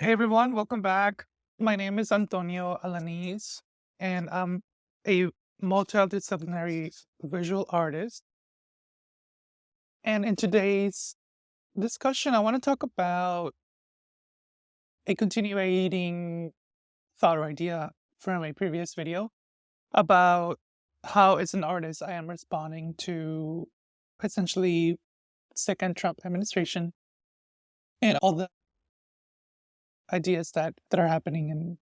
Hey everyone, welcome back. My name is Antonio Alanís, and I'm a multidisciplinary visual artist. And in today's discussion, I want to talk about a continuating thought or idea from a previous video about how, as an artist, I am responding to essentially second Trump administration and all the ideas that are happening and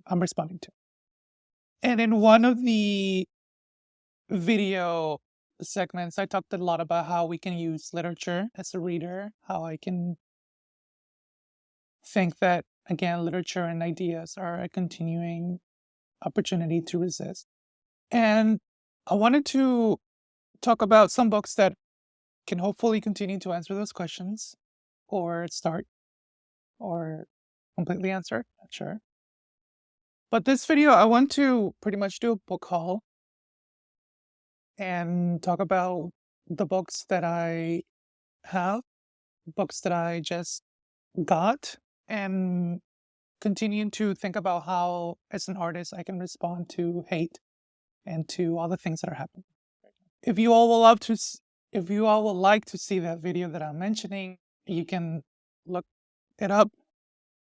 I'm responding to. And in one of the video segments, I talked a lot about how we can use literature as a reader, how I can think that, again, literature and ideas are a continuing opportunity to resist. And I wanted to talk about some books that can hopefully continue to answer those questions or start or completely answer, not sure. But this video, I want to pretty much do a book haul and talk about the books that I have, books that I just got, and continue to think about how, as an artist, I can respond to hate and to all the things that are happening. If you all if you all would like to see that video that I'm mentioning, you can look it up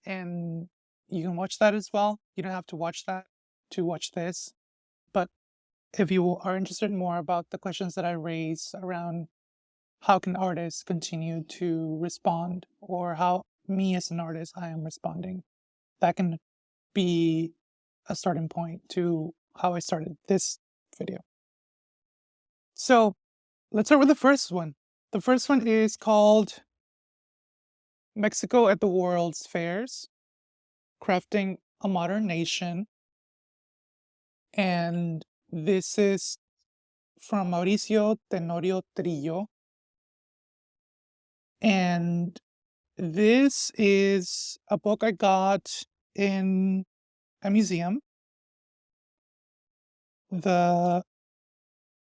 and you can watch that as well. You don't have to watch that to watch this. But if you are interested more about the questions that I raise around how can artists continue to respond, or how me as an artist I am responding, that can be a starting point to how I started this video. So let's start with the first one. The first one is called Mexico at the World's Fairs, Crafting a Modern Nation. And this is from Mauricio Tenorio Trillo. And this is a book I got in a museum. The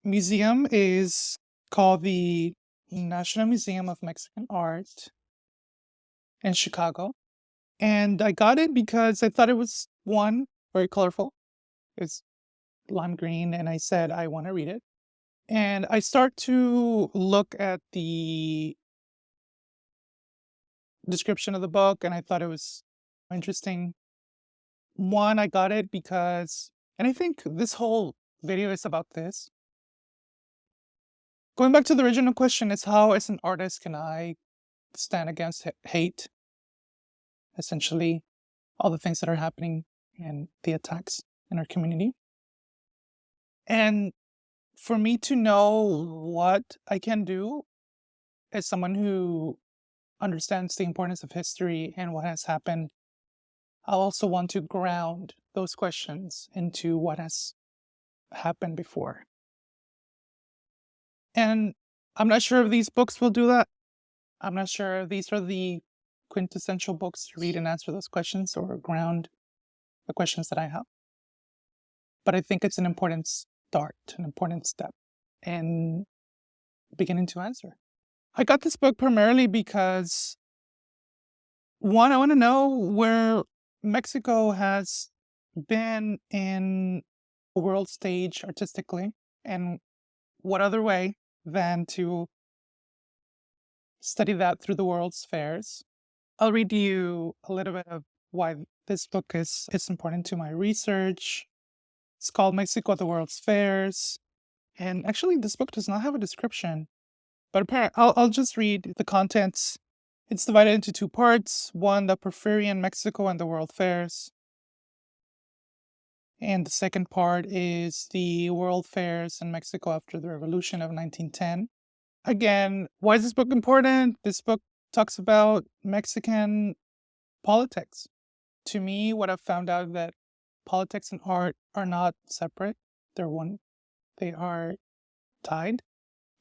museum is called the National Museum of Mexican Art in Chicago. And I got it because I thought it was, one, very colorful. It's lime green, and I said, I want to read it. And I start to look at the description of the book, and I thought it was interesting. One, I got it because, and I think this whole video is about this. Going back to the original question, is how, as an artist, can I stand against hate? Essentially, all the things that are happening and the attacks in our community. And for me to know what I can do as someone who understands the importance of history and what has happened, I also want to ground those questions into what has happened before. And I'm not sure if these books will do that. I'm not sure if these are the quintessential books to read and answer those questions or ground the questions that I have. But I think it's an important start, an important step in beginning to answer. I got this book primarily because, one, I want to know where Mexico has been in the world stage artistically, and what other way than to study that through the world's fairs. I'll read you a little bit of why this book is important to my research. It's called Mexico at the World's Fairs. And actually, this book does not have a description, but apparently, I'll just read the contents. It's divided into two parts. One, the Porfirian Mexico and the World Fairs. And the second part is the World Fairs in Mexico after the Revolution of 1910. Again, why is this book important? This book talks about Mexican politics. To me, what I've found out that politics and art are not separate. They're one. They are tied.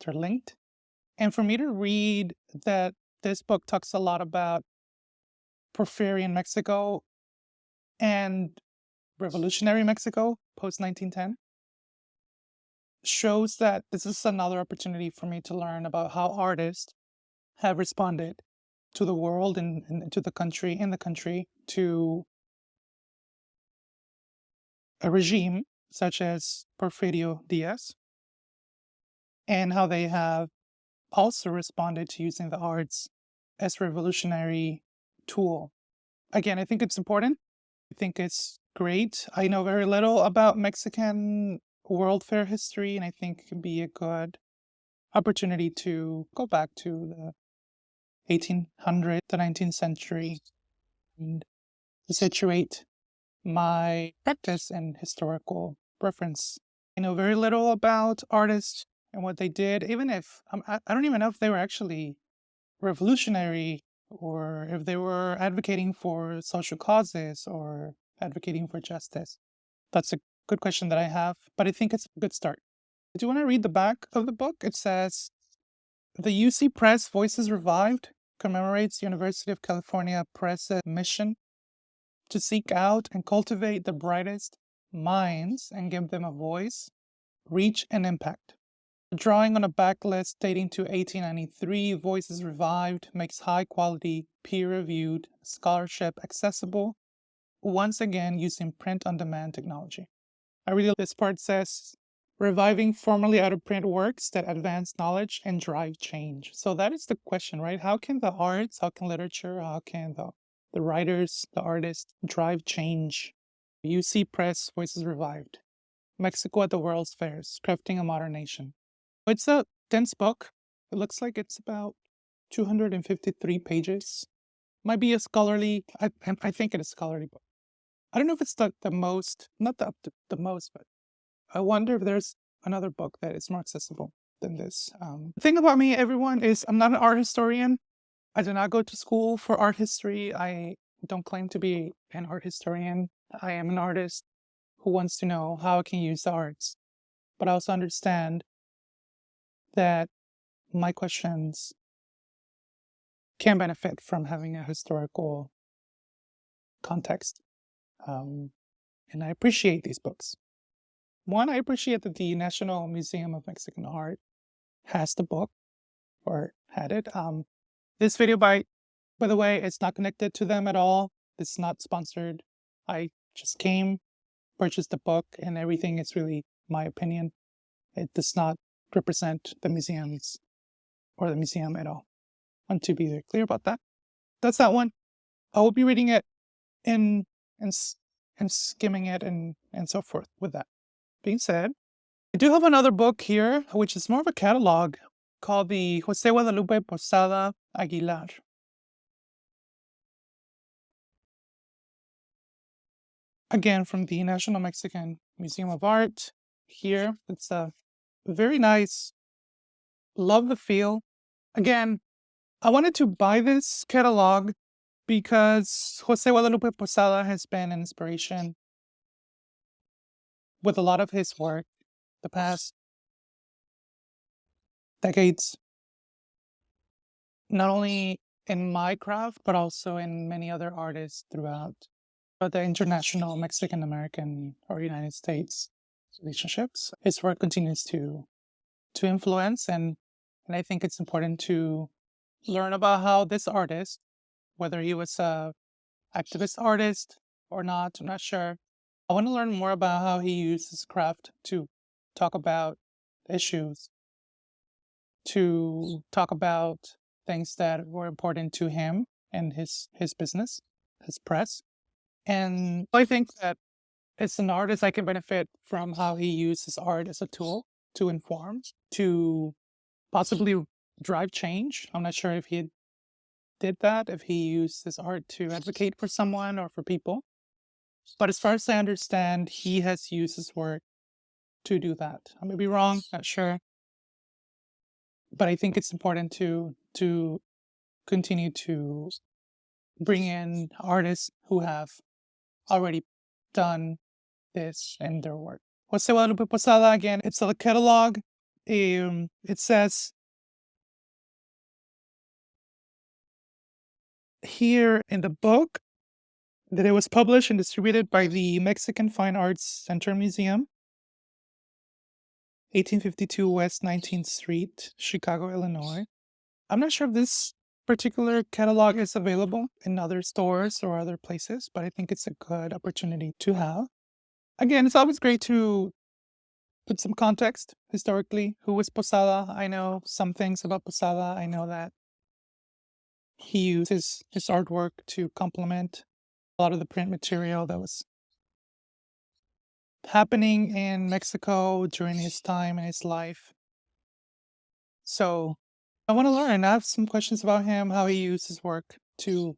They're linked. And for me to read that this book talks a lot about Porfirian Mexico and revolutionary Mexico post 1910 shows that this is another opportunity for me to learn about how artists have responded to the world and to the country, in the country, to a regime such as Porfirio Diaz, and how they have also responded to using the arts as a revolutionary tool. Again, I think it's important. I think it's great. I know very little about Mexican World Fair history, and I think it can be a good opportunity to go back to the 1800s, the 19th century, and to situate my practice and historical reference. I know very little about artists and what they did, even if I don't even know if they were actually revolutionary or if they were advocating for social causes or advocating for justice. That's a good question that I have, but I think it's a good start. Do you want to read the back of the book? It says, the UC Press Voices Revived commemorates University of California Press's mission to seek out and cultivate the brightest minds and give them a voice, reach, and impact. Drawing on a backlist dating to 1893, Voices Revived makes high-quality, peer-reviewed scholarship accessible, once again using print-on-demand technology. I really this part says, reviving formerly out-of-print works that advance knowledge and drive change. So that is the question, right? How can the arts, how can literature, how can the writers, the artists drive change? UC Press, Voices Revived. Mexico at the World's Fairs, Crafting a Modern Nation. It's a dense book. It looks like it's about 253 pages. Might be a scholarly, I think it's a scholarly book. I don't know if it's the most, not the most, but I wonder if there's another book that is more accessible than this. The thing about me, everyone, is I'm not an art historian. I did not go to school for art history. I don't claim to be an art historian. I am an artist who wants to know how I can use the arts. But I also understand that my questions can benefit from having a historical context. And I appreciate these books. One, I appreciate that the National Museum of Mexican Art has the book, or had it. This video, by the way, it's not connected to them at all. It's not sponsored. I just came, purchased the book, and everything is really my opinion. It does not represent the museums or the museum at all. I want to be very clear about that. That's that one. I will be reading it and skimming it and so forth with that being said. I do have another book here, which is more of a catalog, called the José Guadalupe Posada Aguilar. Again, from the National Mexican Museum of Art. Here, it's a very nice, love the feel. Again, I wanted to buy this catalog because José Guadalupe Posada has been an inspiration with a lot of his work the past decades, not only in my craft, but also in many other artists throughout the international Mexican-American or United States relationships. His work continues to influence, and I think it's important to learn about how this artist, whether he was a activist artist or not, I'm not sure. I want to learn more about how he used his craft to talk about issues, to talk about things that were important to him and his business, his press. And I think that as an artist, I can benefit from how he uses art as a tool to inform, to possibly drive change. I'm not sure if he did that, if he used his art to advocate for someone or for people. But as far as I understand, he has used his work to do that. I may be wrong, not sure. But I think it's important to continue to bring in artists who have already done this in their work. José Guadalupe Posada, again, it's a catalog. It says here in the book that it was published and distributed by the Mexican Fine Arts Center Museum, 1852 West 19th Street, Chicago, Illinois. I'm not sure if this particular catalog is available in other stores or other places, but I think it's a good opportunity to have. Again, it's always great to put some context historically. Who was Posada? I know some things about Posada. I know that he used his artwork to complement a lot of the print material that was happening in Mexico during his time in his life. So I want to learn. I have some questions about him, how he used his work to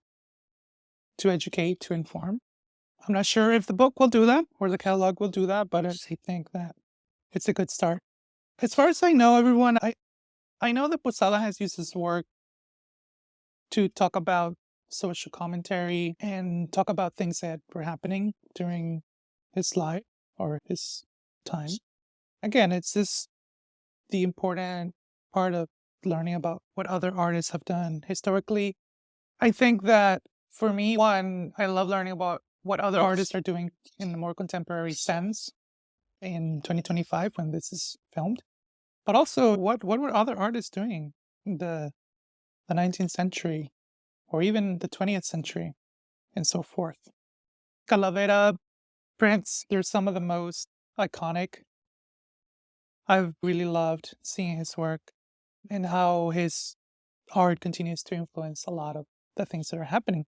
educate, to inform. I'm not sure if the book will do that or the catalog will do that, but I think that it's a good start. As far as I know, everyone, I know that Posada has used his work to talk about social commentary and talk about things that were happening during his life or his time. Again, it's just the important part of learning about what other artists have done historically. I think that for me, one, I love learning about what other artists are doing in the more contemporary sense in 2025 when this is filmed. But also, what were other artists doing in the 19th century or even the 20th century and so forth? Calavera prints, they're some of the most iconic. I've really loved seeing his work and how his art continues to influence a lot of the things that are happening.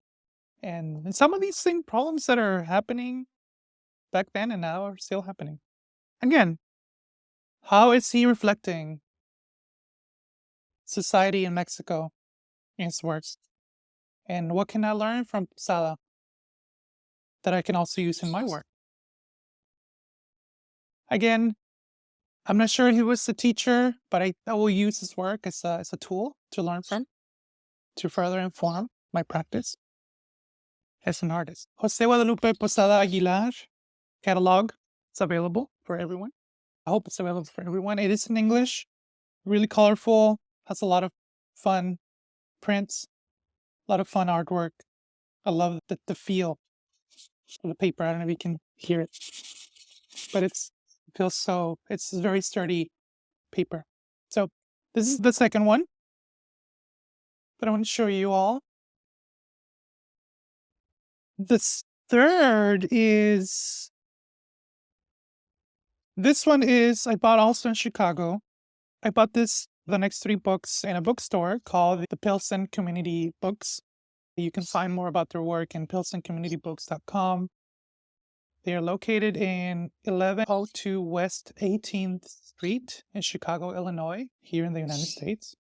And some of these same problems that are happening back then and now are still happening. Again, how is he reflecting society in Mexico in his works? And what can I learn from Sala that I can also use in my work? Again, I'm not sure he was a teacher, but I will use his work as a tool to learn from, to further inform my practice as an artist. José Guadalupe Posada Aguilar catalog. It's available for everyone. I hope it's available for everyone. It is in English, really colorful, has a lot of fun prints, a lot of fun artwork. I love the feel of the paper. I don't know if you can hear it, but it feels so, it's very sturdy paper. So this is the second one that I want to show you all. This third is, this one is, I bought also in Chicago. I bought the next three books in a bookstore called the Pilsen Community Books. You can find more about their work in pilsencommunitybooks.com. They are located in 1102 West 18th Street in Chicago, Illinois, here in the United States.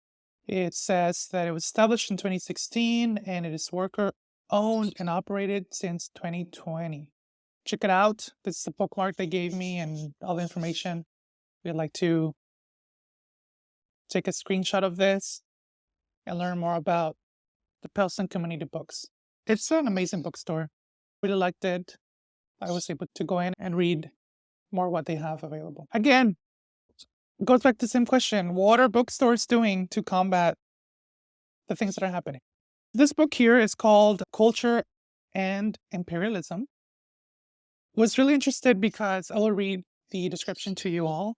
It says that it was established in 2016 and it is worker owned and operated since 2020. Check it out. This is the bookmark they gave me and all the information. We'd like to take a screenshot of this and learn more about the Pilsen Community Books. It's an amazing bookstore. Really liked it. I was able to go in and read more what they have available. Again, it goes back to the same question. What are bookstores doing to combat the things that are happening? This book here is called Culture and Imperialism. Was really interested because I will read the description to you all.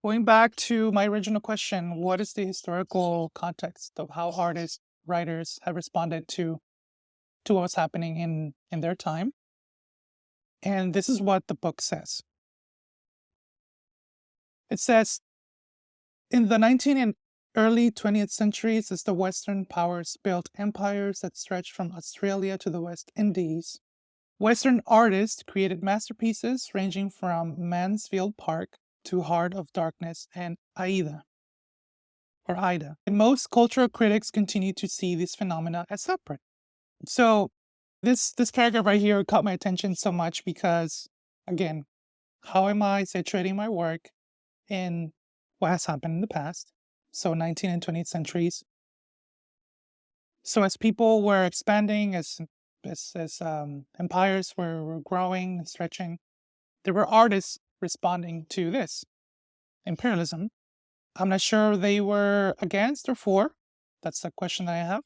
Going back to my original question, what is the historical context of how artists, writers have responded to what was happening in their time? And this is what the book says. It says, in the 19th and early 20th centuries, as the Western powers built empires that stretched from Australia to the West Indies, Western artists created masterpieces ranging from Mansfield Park to Heart of Darkness and Aida. And most cultural critics continue to see these phenomena as separate. So this paragraph right here caught my attention so much because, again, how am I situating my work in what has happened in the past? So 19th and 20th centuries. So as people were expanding, as empires were growing and stretching, there were artists responding to this imperialism. I'm not sure they were against or for. That's a question that I have.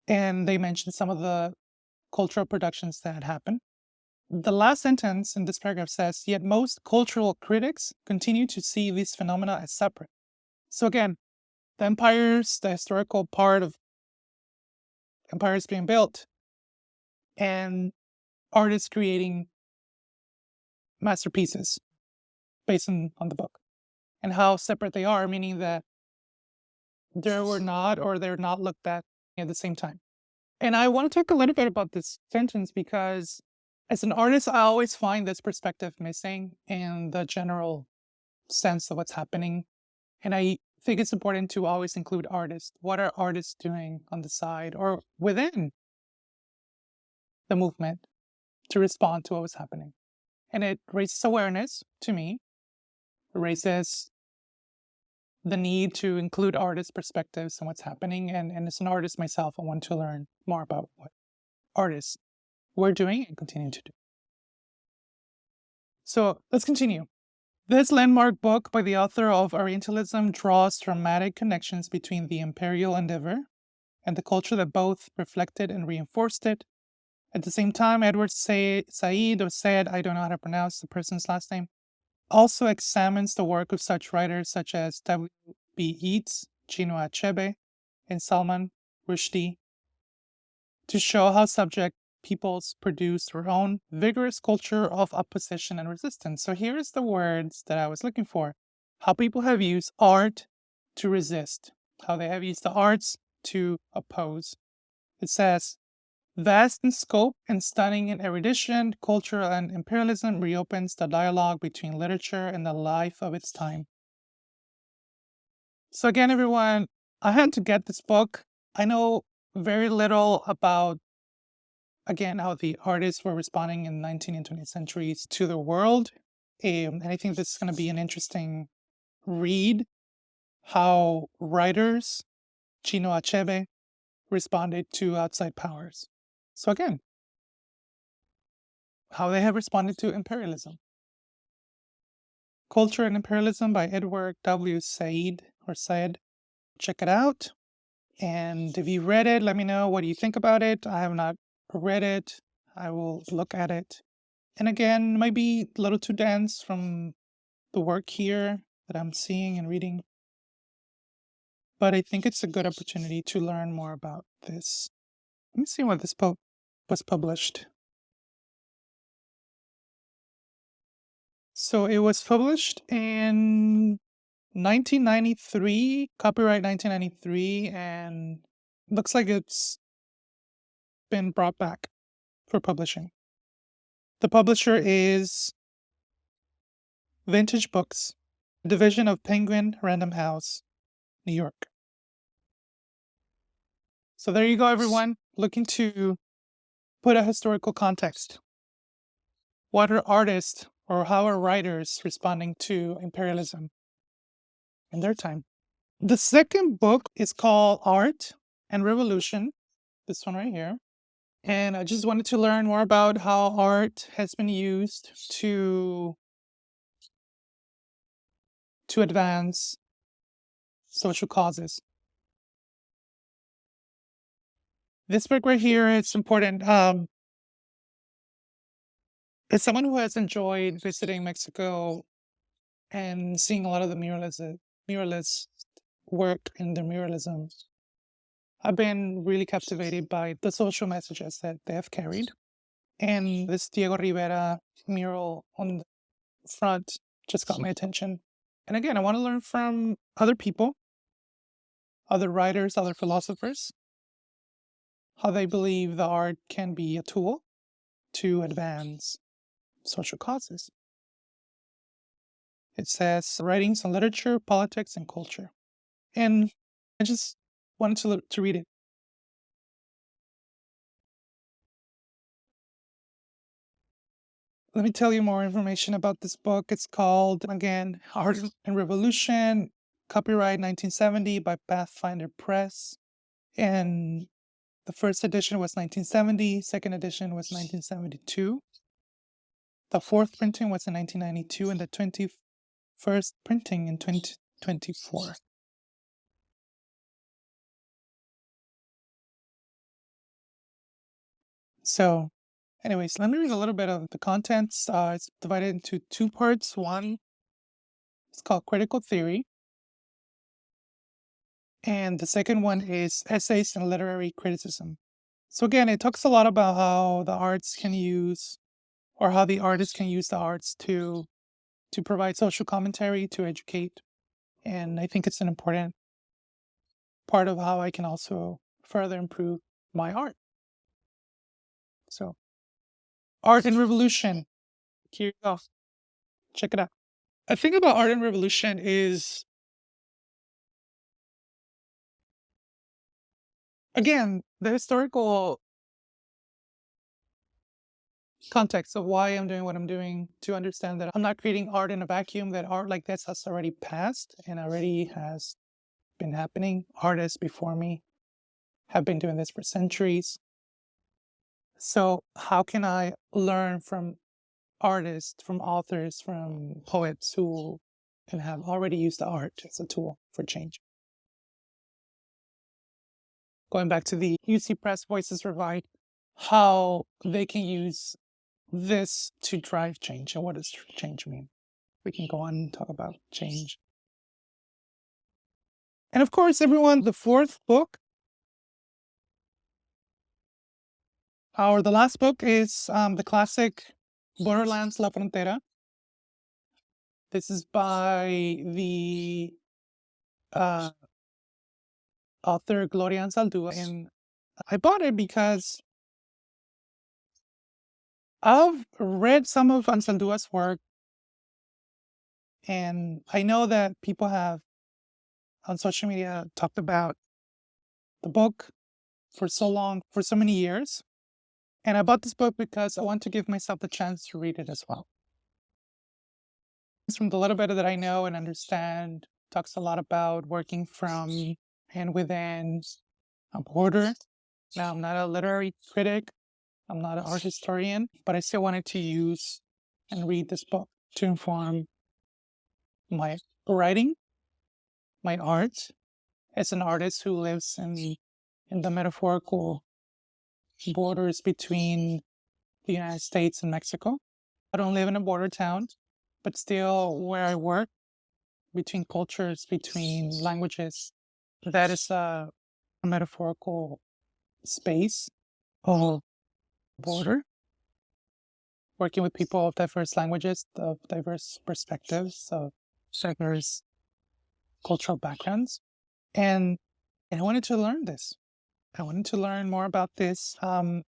And they mentioned some of the cultural productions that had happened. The last sentence in this paragraph says, yet most cultural critics continue to see these phenomena as separate. So again, the historical part of empires being built, and artists creating masterpieces based on the book, and how separate they are, meaning that they're not looked at the same time. And I want to talk a little bit about this sentence because as an artist, I always find this perspective missing in the general sense of what's happening. And I think it's important to always include artists. What are artists doing on the side or within the movement to respond to what was happening? And it raises awareness to me, it raises the need to include artist perspectives and what's happening. And as an artist myself, I want to learn more about what artists were doing and continue to do. So let's continue. This landmark book by the author of Orientalism draws dramatic connections between the imperial endeavor and the culture that both reflected and reinforced it. At the same time, Edward Said, or said, I don't know how to pronounce the person's last name, also examines the work of such writers such as W.B. Yeats, Chinua Achebe, and Salman Rushdie to show how subject peoples produce their own vigorous culture of opposition and resistance. So here's the words that I was looking for. How people have used art to resist, how they have used the arts to oppose. It says, vast in scope and stunning in erudition, culture and imperialism reopens the dialogue between literature and the life of its time. So again, everyone, I had to get this book. I know very little about, again, how the artists were responding in the 19th and 20th centuries to the world. And I think this is going to be an interesting read, how writers, Chinua Achebe, responded to outside powers. So again, how they have responded to imperialism. Culture and Imperialism by Edward W. Said, or Said. Check it out. And if you read it, let me know what you think about it. I have not read it. I will look at it. And again, might be a little too dense from the work here that I'm seeing and reading. But I think it's a good opportunity to learn more about this. Let me see when this book was published. So it was published in 1993, copyright 1993, and looks like it's been brought back for publishing. The publisher is Vintage Books, division of Penguin Random House, New York. So there you go, everyone. Looking to put a historical context. What are artists or how are writers responding to imperialism in their time? The second book is called Art and Revolution, this one right here. And I just wanted to learn more about how art has been used to advance social causes. This book right here, it's important. As someone who has enjoyed visiting Mexico and seeing a lot of the muralist work in the muralism, I've been really captivated by the social messages that they have carried. And this Diego Rivera mural on the front just got my attention. And again, I want to learn from other people, other writers, other philosophers, how they believe the art can be a tool to advance social causes. It says writings on literature, politics, and culture. And I just wanted to read it. Let me tell you more information about this book. It's called, again, Art and Revolution, copyright 1970 by Pathfinder Press. And the first edition was 1970, second edition was 1972. The fourth printing was in 1992, and the 21st printing in 2024. So, anyways, let me read a little bit of the contents. It's divided into two parts. One is called Critical Theory, And the second one is essays and literary criticism. So again, it talks a lot about how the arts can use, or how the artist can use the arts to provide social commentary, to educate. And I think it's an important part of how I can also further improve my art. So, art and revolution. Here you go. Check it out. A thing about art and revolution is, again, the historical context of why I'm doing what I'm doing, to understand that I'm not creating art in a vacuum, that art like this has already passed and already has been happening. Artists before me have been doing this for centuries. So, how can I learn from artists, from authors, from poets who can have already used the art as a tool for change? Going back to the UC Press Voices Revive, how they can use this to drive change. And what does change mean? We can go on and talk about change. And of course, everyone, the fourth book, or the last book, is the classic Borderlands, La Frontera. This is by the author Gloria Anzaldúa. And I bought it because I've read some of Anzaldúa's work, and I know that people have on social media talked about the book for so long, for so many years. And I bought this book because I want to give myself the chance to read it as well. From the little bit that I know and understand, talks a lot about working from and within a border. Now, I'm not a literary critic, I'm not an art historian, but I still wanted to use and read this book to inform my writing, my art, as an artist who lives in the metaphorical borders between the United States and Mexico. I don't live in a border town, but still where I work, between cultures, between languages, that is a metaphorical space or border, working with people of diverse languages, of diverse perspectives, of diverse cultural backgrounds. And I wanted to learn this. I wanted to learn more about this. Now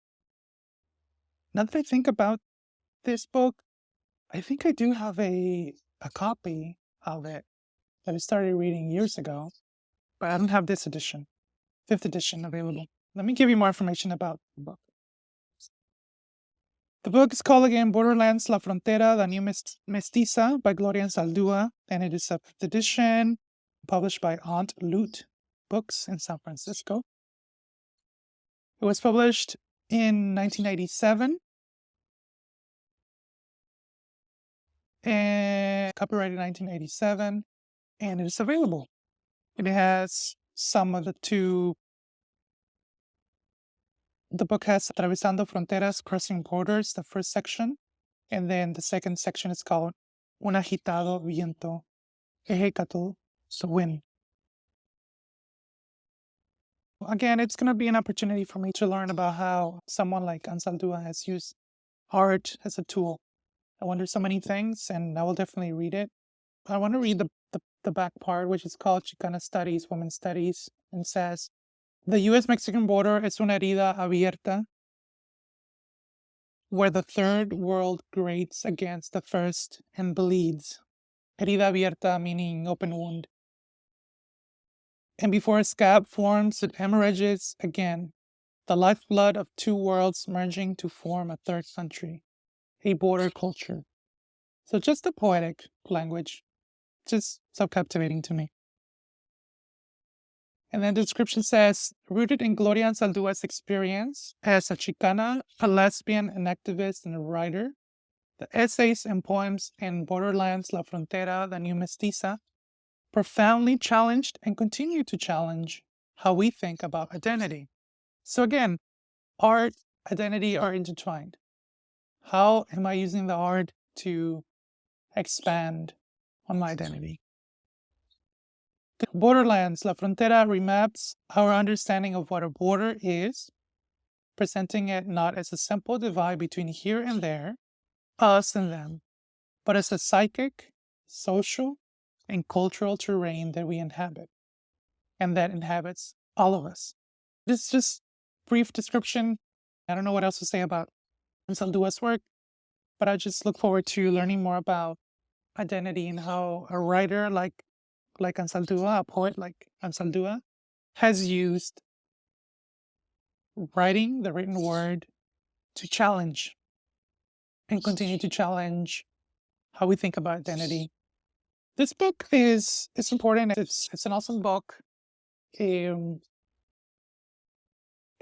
that I think about this book, I think I do have a copy of it that I started reading years ago, but I don't have this edition, 5th edition, available. Let me give you more information about the book. The book is called again Borderlands, La Frontera, the New Mestiza by Gloria Anzaldúa, and it is a 5th edition published by Aunt Loot Books in San Francisco. It was published in 1997 and copyrighted 1987, and it is available. It has some of the book has Atravesando Fronteras, Crossing Borders, the first section, and then the second section is called Un agitado viento, ejecatl, the wind. Again, it's going to be an opportunity for me to learn about how someone like Anzaldúa has used art as a tool. I wonder so many things, and I will definitely read it. I want to read the back part, which is called Chicana Studies, Women's Studies, and says, the U.S.-Mexican border es una herida abierta where the third world grates against the first and bleeds. Herida abierta meaning open wound. And before a scab forms, it hemorrhages again, the lifeblood of two worlds merging to form a third country, a border culture. So just the poetic language, just so captivating to me. And then the description says, rooted in Gloria Anzaldúa's experience as a Chicana, a lesbian, an activist, and a writer, the essays and poems in Borderlands, La Frontera, the New Mestiza, profoundly challenged and continue to challenge how we think about identity. So again, art, identity are intertwined. How am I using the art to expand on my identity? Borderlands, La Frontera remaps our understanding of what a border is, presenting it not as a simple divide between here and there, us and them, but as a psychic, social, and cultural terrain that we inhabit, and that inhabits all of us. This is just brief description. I don't know what else to say about Anzaldúa's work, but I just look forward to learning more about identity and how a writer like Anzaldúa, a poet like Anzaldúa, has used writing, the written word, to challenge and continue to challenge how we think about identity. This book is important. It's an awesome book. It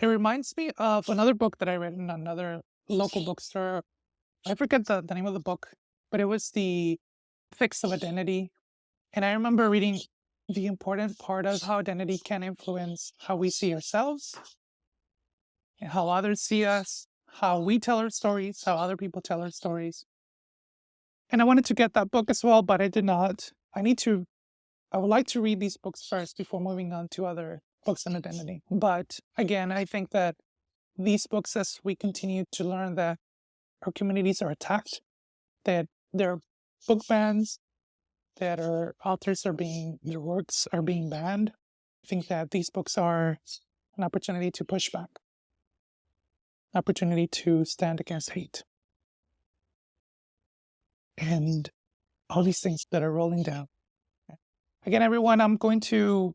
reminds me of another book that I read in another local bookstore. I forget the name of the book, but it was The Fix of Identity. And I remember reading the important part of how identity can influence how we see ourselves and how others see us, how we tell our stories, how other people tell our stories. And I wanted to get that book as well, but I did not. I would like to read these books first before moving on to other books on identity. But again, I think that these books, as we continue to learn that our communities are attacked, that there are book bans, that our authors their works are being banned, I think that these books are an opportunity to push back, opportunity to stand against hate. And all these things that are rolling down. Again, everyone, I'm going to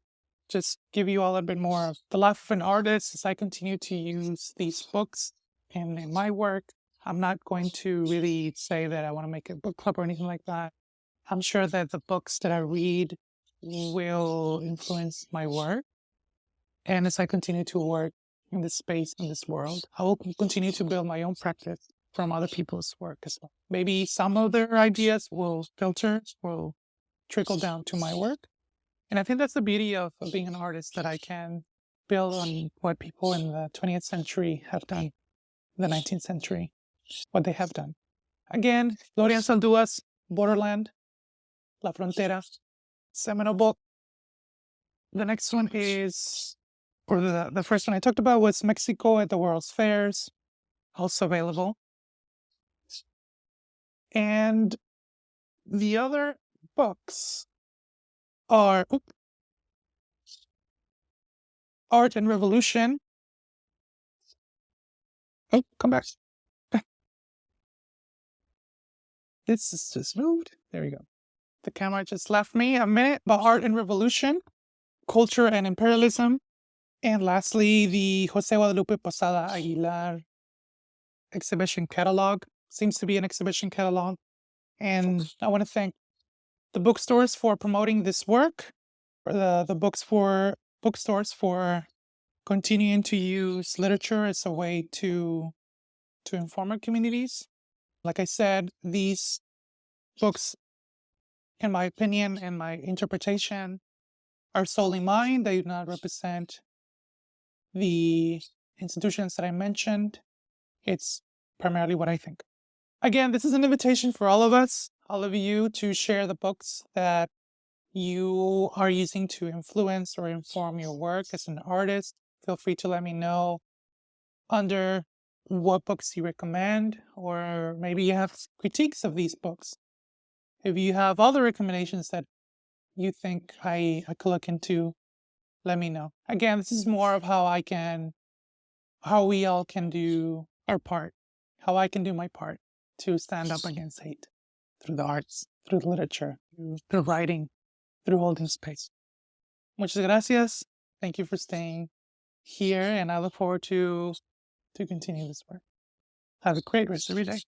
just give you all a bit more of the life of an artist as I continue to use these books in my work. I'm not going to really say that I want to make a book club or anything like that. I'm sure that the books that I read will influence my work. And as I continue to work in this space, in this world, I will continue to build my own practice from other people's work as well. Maybe some of their ideas will trickle down to my work. And I think that's the beauty of being an artist, that I can build on what people in the 20th century have done, the 19th century, what they have done. Again, Gloria Anzaldúa's Borderland, La Frontera, seminal book. The next one is, or the first one I talked about was Mexico at the World's Fairs, also available. And the other books are Art and Revolution. Oh, come back. This is just moved. There we go. The camera just left me a minute. But Art and Revolution, Culture and Imperialism. And lastly, the José Guadalupe Posada Aguilar exhibition catalog. Seems to be an exhibition catalog. And I want to thank the bookstores for promoting this work, or the bookstores for continuing to use literature as a way to inform our communities. Like I said, these books, in my opinion and my interpretation, are solely mine. They do not represent the institutions that I mentioned. It's primarily what I think. Again, this is an invitation for all of us, all of you, to share the books that you are using to influence or inform your work as an artist. Feel free to let me know under what books you recommend, or maybe you have critiques of these books. If you have other recommendations that you think I could look into, let me know. Again, this is more of how we all can do our part, how I can do my part to stand up against hate through the arts, through the literature, through writing, through holding space. Muchas gracias. Thank you for staying here, and I look forward to continue this work. Have a great rest of your day.